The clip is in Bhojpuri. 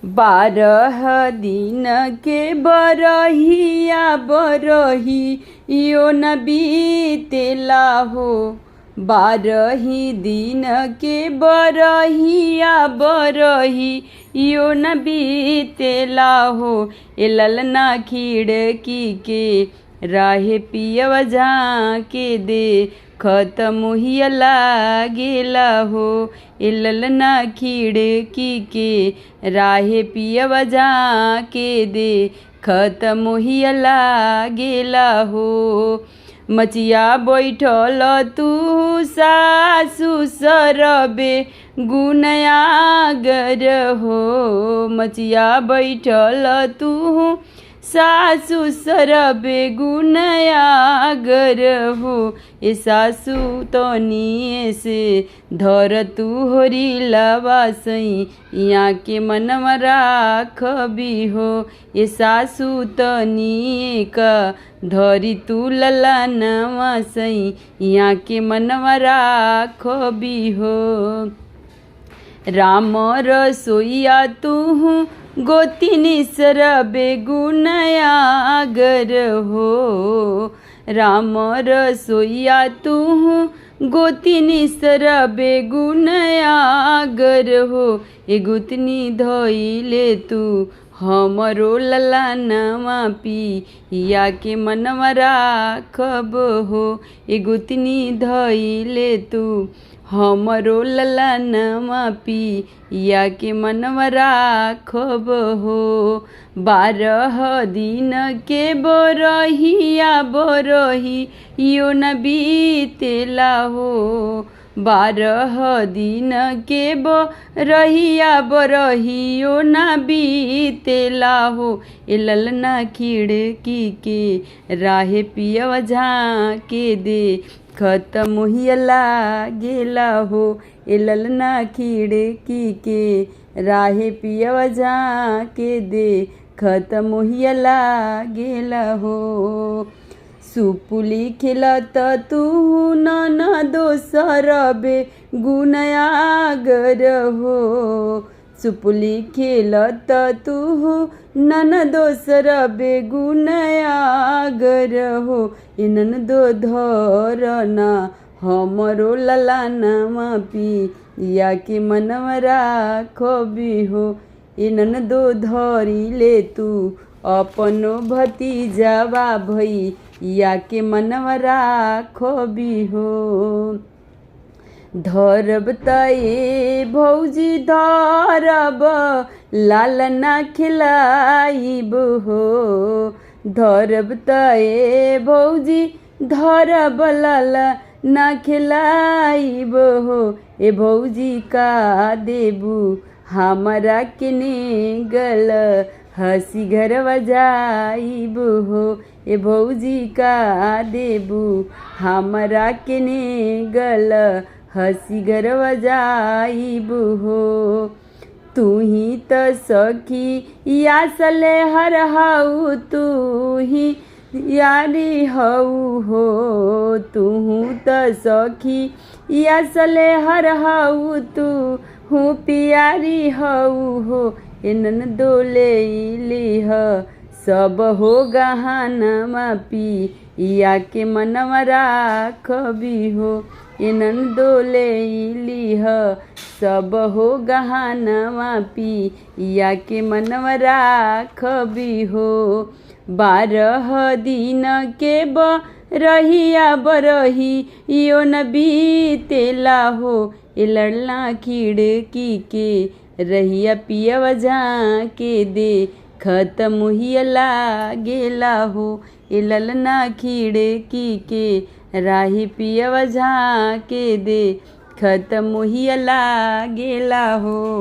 बारह दिन के बरहिया बरही यो न बीतेला हो। बारही दिन के बरहिया बरही यो न बीतेला हो। ए ललना खिड़की के राहे पियवा झाँके दे खत्म हिया लागेला हो। ए ललना खिड़की के राहे पियवा झाँके दे खत्म हिया लागेला हो। मचिया बैठल तू सासु सरबे गुनयागर हो। मचिया बैठल तू सासु सरबे गुनयागर हो। ए सासु तनिए से धर तू होरी लवासई यहाँ के मनवा राखबी हो। ए सासु तनिए का धरी तू ललनवा सई यहाँ के मनवा राखबी हो। राम रसोईया तू गोतिनी सरबे गुनयागर हो। राम रसोईया तू गोतिनी सरबे गुनयागर हो। ए गुतनी धइले तू हमरो ललनवा पिया के मनवा राखब हो। ए गुतनी धइले तू हमरो ललनवा पिया के मनवा राखब हो। बारह दिन के बरहिया बरही यो न बीतेला हो। बारह दिन के बरहिया बरही यो न बीतेला हो। ए ललना खिड़की के राहे पियवा झाँके दे खत्म हिया लागेला हो। ए ललना खिड़की के राहे पियवा झाँके दे खत्म हिया लागेला हो। सुपुली खेलत तू ननदो सरबे गुनयागर हो। सुपुली खेलत तू ननदो सरबे गुनयागर हो। ए ननदो धरना हमरो ललनवा पिया के मनवा राखबी हो। ए ननदो धरिले तू अपनो भतीजावा भैया के मनवा राखबी हो। धरब तए भौजी धरब लालना खिलाइब हो। धरब तए भौजी धरब लालना खिलाइब हो। ए भौजी का देबू हमारा के नेगल हंसी घरवा जाइब हो। ए भौजी का देबू हमारा के नेगल हंसी घरवा जाइब हो। तू ही त सखी यासले हर हाउ तू ही यारी हऊ हो। तू त सखी यासले हर हाउ तू हूँ प्यारी हऊ हो। ए ननदो लेलीह सब हो गहनवा पिया के मनवा राखबी हो। ए ननदो लेलीह सब हो गहनवा पिया के मनवा राखबी हो। बारह दिन के बरहिया बरही यो न बीतेला हो। ए ललना खिड़की के रहिया पियवा झाँके दे खत्म हिया लागेला हो। ए ललना खिड़की के राही पियवा झाँके दे खत्म हिया लागेला हो।